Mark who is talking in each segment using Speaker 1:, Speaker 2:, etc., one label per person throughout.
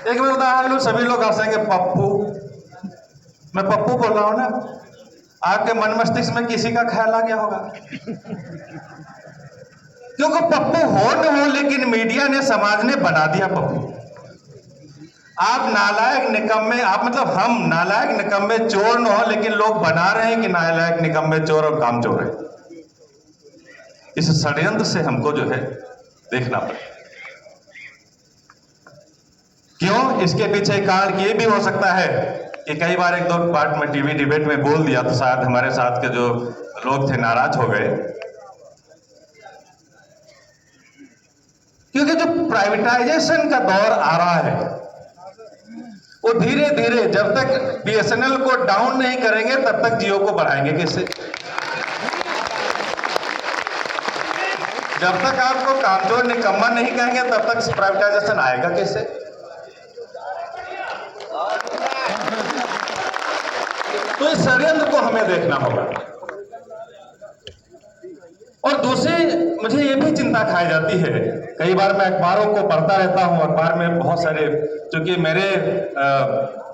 Speaker 1: एक मैं उदाहरण लूं, सभी लोग हंसेंगे, पप्पू। मैं पप्पू बोल रहा हूं ना, आपके मन मस्तिष्क में किसी का ख्याल आ गया होगा, क्योंकि पप्पू हो न हो, लेकिन मीडिया ने, समाज ने बना दिया पप्पू। आप नालायक निकम्मे, आप मतलब हम नालायक निकम्मे चोर न हो, लेकिन लोग बना रहे हैं कि नालायक निकम्मे चोर और काम चोर है। इस षड्यंत्र से हमको जो है देखना पड़ेगा। क्यों? इसके पीछे कारण ये भी हो सकता है कि कई बार एक दो पार्ट में टीवी डिबेट में बोल दिया तो शायद हमारे साथ के जो लोग थे नाराज हो गए, क्योंकि जो प्राइवेटाइजेशन का दौर आ रहा है वो धीरे धीरे, जब तक बीएसएनएल को डाउन नहीं करेंगे तब तक जियो को बढ़ाएंगे कैसे? जब तक आपको कामचोर निकम्मा नहीं कहेंगे तब तक प्राइवेटाइजेशन आएगा कैसे? तो इस षड्यंत्र को हमें देखना होगा। और दूसरी मुझे ये भी चिंता खाई जाती है, कई बार मैं अखबारों को पढ़ता रहता हूं, अखबार में बहुत सारे, क्योंकि मेरे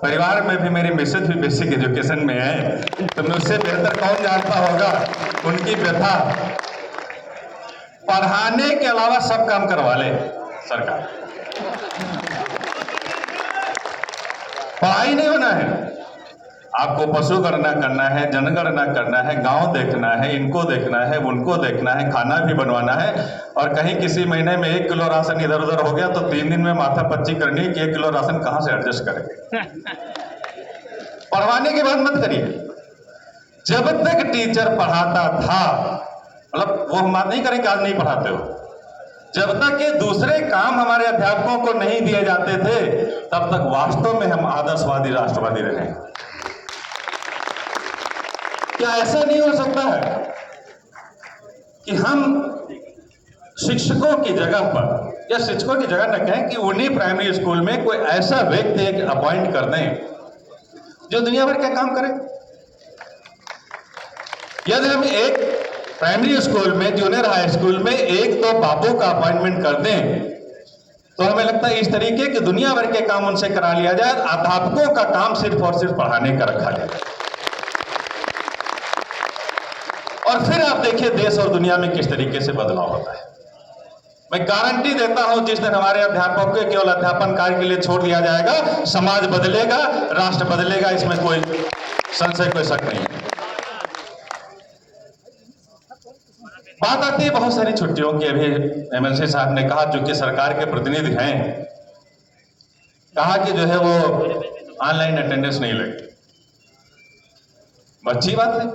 Speaker 1: परिवार में भी मेरी मिसेज भी बेसिक एजुकेशन में है, तो मुझसे बेहतर कौन जानता होगा उनकी व्यथा। पढ़ाने के अलावा सब काम करवा ले सरकार, पढ़ाई नहीं होना है, आपको पशुगणना करना है, जनगणना करना है, गांव देखना है, इनको देखना है, उनको देखना है, खाना भी बनवाना है। और कहीं किसी महीने में 1 किलो राशन इधर उधर हो गया तो 3 दिन में माथा पच्ची करनी कि 1 किलो राशन कहां से एडजस्ट करेंगे। पढ़वाने की बात मत करिए। जब तक टीचर पढ़ाता था, मतलब वो हम बात नहीं करें कि आज नहीं पढ़ाते हो, जब तक ये दूसरे काम हमारे अध्यापकों को नहीं दिए जाते थे तब तक वास्तव में हम आदर्शवादी राष्ट्रवादी रहे। क्या ऐसा नहीं हो सकता है कि हम शिक्षकों की जगह पर, या शिक्षकों की जगह न कहें कि उन्हीं प्राइमरी स्कूल में कोई ऐसा व्यक्ति एक अपॉइंट कर दें जो दुनिया भर के काम करे? यदि हम एक प्राइमरी स्कूल में, जूनियर हाई स्कूल में एक तो बाबू का अपॉइंटमेंट कर दें तो हमें लगता है इस तरीके कि दुनिया भर के काम उनसे करा लिया जाए, अध्यापकों का काम सिर्फ और सिर्फ पढ़ाने का रखा जाए। और फिर आप देखिए देश और दुनिया में किस तरीके से बदलाव होता है। मैं गारंटी देता हूं जिस दिन हमारे अध्यापकों को केवल अध्यापन कार्य के लिए छोड़ दिया जाएगा, समाज बदलेगा, राष्ट्र बदलेगा, इसमें कोई संशय, कोई शक नहीं है। बात आती है बहुत सारी छुट्टियों की। अभी एमएलसी साहब ने कहा, जो कि सरकार के प्रतिनिधि हैं, कहा कि जो है वो ऑनलाइन अटेंडेंस नहीं लगी। अच्छी बात है।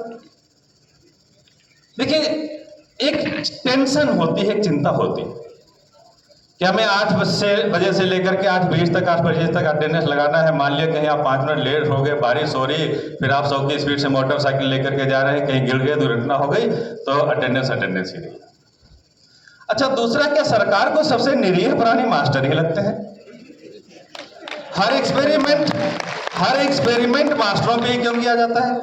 Speaker 1: देखिए, एक टेंशन होती है, एक चिंता होती है कि हमें 8 बजे से लेकर के 8:20 तक, 8 बजे तक अटेंडेंस लगाना है। मान लिया कहीं आप 5 मिनट लेट हो गए, बारिश हो रही, फिर आप 100 की स्पीड से मोटरसाइकिल लेकर के जा रहे हैं, कहीं गिर गए, दुर्घटना हो गई, तो अटेंडेंस ही नहीं। अच्छा, दूसरा, क्या सरकार को सबसे निरीह प्राणी मास्टर ही लगते हैं? हर एक्सपेरिमेंट मास्टरों पे ही क्यों किया जाता है?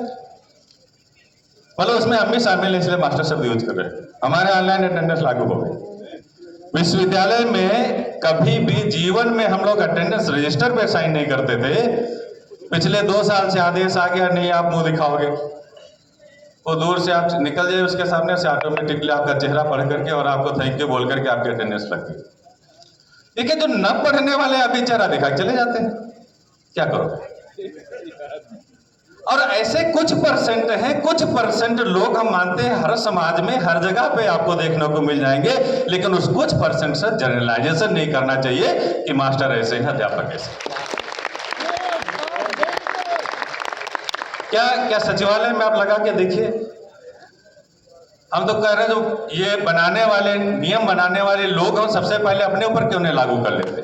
Speaker 1: मतलब उसमें हम भी शामिल हैं, इसलिए मास्टर शब्द यूज कर रहे हैं। हमारे ऑनलाइन अटेंडेंस लागू हो गई। विश्वविद्यालय में कभी भी जीवन में हम लोग अटेंडेंस रजिस्टर पे साइन नहीं करते थे। पिछले 2 साल से आदेश आ गया, नहीं आप मुंह दिखाओगे, वो दूर से आप निकल जाए उसके सामने से, ऑटोमेटिकली आपका चेहरा पढ़ करके और आपको थैंक यू बोल करके आपकी अटेंडेंस लग गई। देखिए, जो न पढ़ने वाले अभी चेहरा दिखा चले जाते हैं, क्या करोगे? और ऐसे कुछ परसेंट हैं, कुछ परसेंट लोग हम मानते हैं हर समाज में, हर जगह पे आपको देखने को मिल जाएंगे, लेकिन उस कुछ परसेंट से जनरलाइजेशन नहीं करना चाहिए कि मास्टर ऐसे हैं, अध्यापक ऐसे। क्या सचिवालय में आप लगा के देखिए, हम तो कह रहे हैं जो ये बनाने वाले, नियम बनाने वाले लोग हैं, सबसे पहले अपने ऊपर क्यों नहीं लागू कर लेते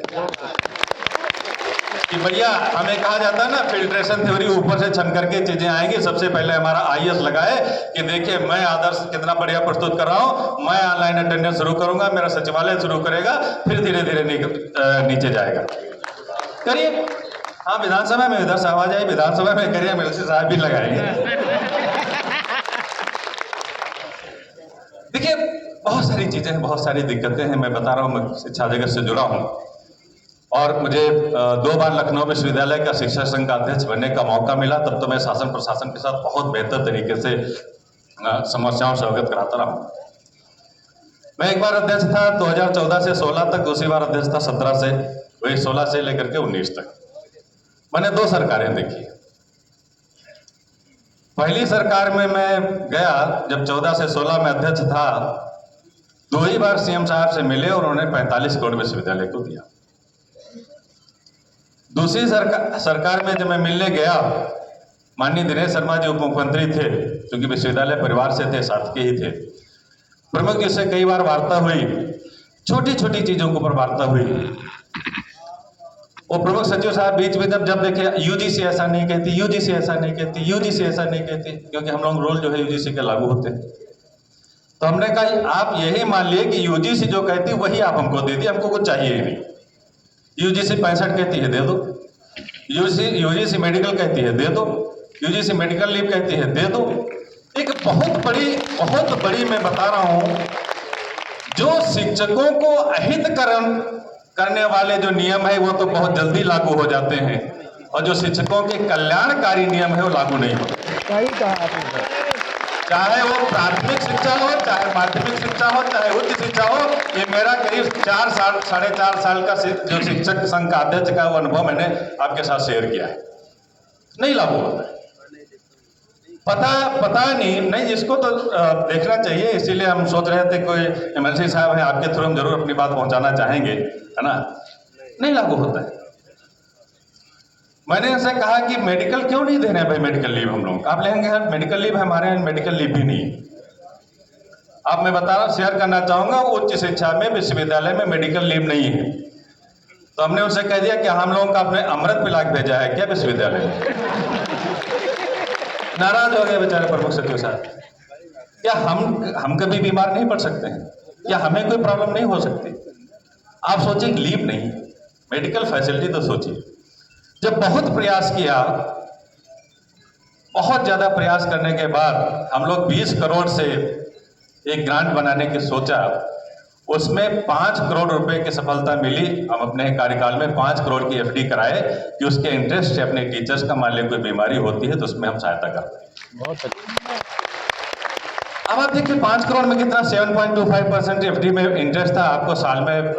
Speaker 1: कि भैया, हमें कहा जाता है ना फिल्ट्रेशन थ्योरी, ऊपर से छन करके चीजें आएंगी, सबसे पहले हमारा आईएएस लगाए कि देखिए मैं आदर्श कितना बढ़िया प्रस्तुत कर रहा हूं, मैं ऑनलाइन अटेंडेंस शुरू करूंगा, मेरा सचिवालय शुरू करेगा, फिर धीरे धीरे नीचे जाएगा। करिए। हाँ, विधानसभा में इधर से आवाज आई, विधानसभा में करिए, एमएलसी साहब भी लगाएंगे। देखिए, बहुत सारी चीजें हैं, बहुत सारी दिक्कतें हैं। मैं बता रहा हूं, मैं शिक्षा जगत से जुड़ा हूं। और मुझे 2 बार लखनऊ विश्वविद्यालय का शिक्षक संघ का अध्यक्ष बनने का मौका मिला। तब तो मैं शासन प्रशासन के साथ बहुत बेहतर तरीके से समस्याओं से अवगत कराता रहा हूँ। मैं एक बार अध्यक्ष था 2014 से 16 तक, दूसरी बार अध्यक्ष था 17 से, वही 16 से लेकर के 19 तक। मैंने 2 सरकारें देखी। पहली सरकार में मैं गया जब 14 से 16 में अध्यक्ष था, 2 ही बार सीएम साहब से मिले और उन्होंने 45 करोड़ विश्वविद्यालय को दिया। दूसरी सरकार में जब मैं मिलने गया, माननीय दिनेश शर्मा जी उप मुख्यमंत्री थे, क्योंकि विश्वविद्यालय परिवार से थे, साथ के ही थे। प्रमुख जी से कई बार वार्ता हुई, छोटी छोटी चीजों के ऊपर वार्ता हुई। वो प्रमुख सचिव साहब बीच में जब देखे यूजीसी ऐसा नहीं कहती, यूजीसी ऐसा नहीं कहती, यूजीसी ऐसा नहीं कहती, क्योंकि हम लोग रूल जो है यूजीसी के लागू होते हैं। तो हमने कहा आप यही मान लिए कि यूजीसी जो कहती वही आप हमको दे दिए, हमको कुछ चाहिए ही नहीं। यूजीसी 65 कहती है दे दो, यूजीसी मेडिकल कहती है दे दो, यूजीसी मेडिकल लीव कहती है दे दो। एक बहुत बड़ी मैं बता रहा हूं, जो शिक्षकों को अहितकरण करने वाले जो नियम है वो तो बहुत जल्दी लागू हो जाते हैं, और जो शिक्षकों के कल्याणकारी नियम है वो लागू नहीं होते। चाहे वो प्राथमिक शिक्षा हो, चाहे माध्यमिक शिक्षा हो, चाहे उच्च शिक्षा हो। ये मेरा करीब 4 साल 4.5 साल का जो शिक्षक संघ का अध्यक्ष का वो अनुभव मैंने आपके साथ शेयर किया है, नहीं लागू होता है। पता नहीं जिसको तो देखना चाहिए, इसीलिए हम सोच रहे थे कोई एमएलसी साहब हैं, आपके थ्रू हम जरूर अपनी बात पहुंचाना चाहेंगे, है ना। नहीं लागू होता है। मैंने ऐसे कहा कि मेडिकल क्यों नहीं दे रहे हैं भाई, मेडिकल लीव हम लोग। आप लेंगे मेडिकल लीव, हमारे यहाँ मेडिकल लीव भी नहीं। आप मैं बता रहा हूँ, शेयर करना चाहूंगा, उच्च शिक्षा में विश्वविद्यालय में मेडिकल लीव नहीं है। तो हमने उनसे कह दिया कि हम लोगों का अपने अमृत पिला के भेजा है क्या विश्वविद्यालय में। नाराज हो गए बेचारे प्रमुख सचिव साहब। क्या हम कभी बीमार नहीं पड़ सकते हैं? क्या हमें कोई प्रॉब्लम नहीं हो सकती? आप सोचिए लीव नहीं, मेडिकल फैसिलिटी तो सोचिए। जब बहुत प्रयास किया, बहुत ज्यादा प्रयास करने के बाद हम लोग 20 करोड़ से एक ग्रांट बनाने की सोचा, उसमें 5 करोड़ रुपए की सफलता मिली। हम अपने कार्यकाल में 5 करोड़ की एफडी कराए कि उसके इंटरेस्ट से अपने टीचर्स का मान लीजिए कोई बीमारी होती है तो उसमें हम सहायता करते हैं। बहुत अच्छा। अब आप देखिए 5 करोड़ में कितना 7.25% एफडी में इंटरेस्ट था। आपको साल में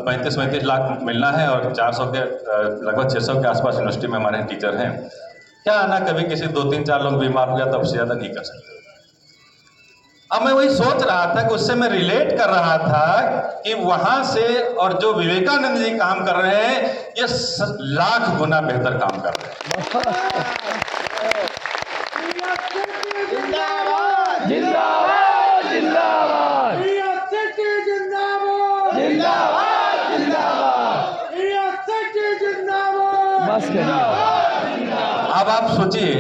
Speaker 1: 35 लाख मिलना है, और 400 के लगभग 600 के आसपास यूनिवर्सिटी में हमारे टीचर हैं। क्या आना कभी किसी 2-3-4 लोग बीमार हो गया तो उससे ज्यादा नहीं कर सकते। अब मैं वही सोच रहा था कि उससे मैं रिलेट कर रहा था कि वहां से और जो विवेकानंद जी काम कर रहे हैं, ये लाख गुना बेहतर काम कर रहे हैं।
Speaker 2: जिंदाबाद जिंदाबाद बस
Speaker 1: अब आप सोचिए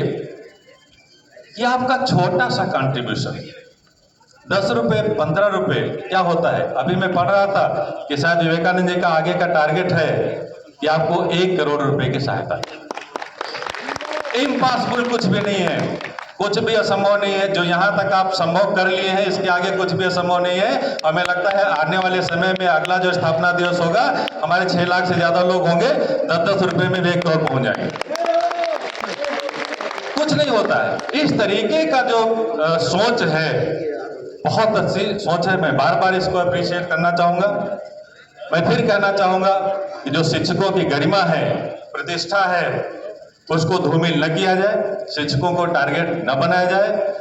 Speaker 1: कि आपका छोटा सा कंट्रीब्यूशन 10 रुपए 15 रुपए क्या होता है। अभी मैं पढ़ रहा था कि शायद विवेकानंद जी का आगे का टारगेट है कि आपको 1 करोड़ रुपए की सहायता। इम्पॉसिबल कुछ भी नहीं है, कुछ भी असंभव नहीं है। जो यहाँ तक आप संभव कर लिए हैं, इसके आगे कुछ भी असंभव नहीं है। हमें लगता है आने वाले समय में अगला जो स्थापना दिवस होगा, हमारे 6 लाख से ज्यादा लोग होंगे, 10-10 रुपए में भी 1 करोड़ पहुंच जाएंगे। कुछ नहीं होता है। इस तरीके का जो सोच है, बहुत अच्छी सोच है। मैं बार बार इसको अप्रिशिएट करना चाहूंगा। मैं फिर कहना चाहूंगा कि जो शिक्षकों की गरिमा है, प्रतिष्ठा है, उसको धूमिल न किया जाए, शिक्षकों को टारगेट न बनाया जाए।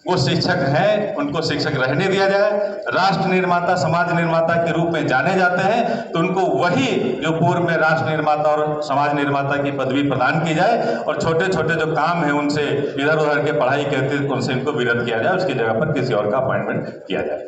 Speaker 1: वो शिक्षक हैं, उनको शिक्षक रहने दिया जाए। राष्ट्र निर्माता, समाज निर्माता के रूप में जाने जाते हैं, तो उनको वही जो पूर्व में राष्ट्र निर्माता और समाज निर्माता की पदवी प्रदान की जाए, और छोटे छोटे जो काम है उनसे इधर उधर के पढ़ाई करते उनसे इनको विरत किया जाए, उसकी जगह पर किसी और का अपॉइंटमेंट किया जाए।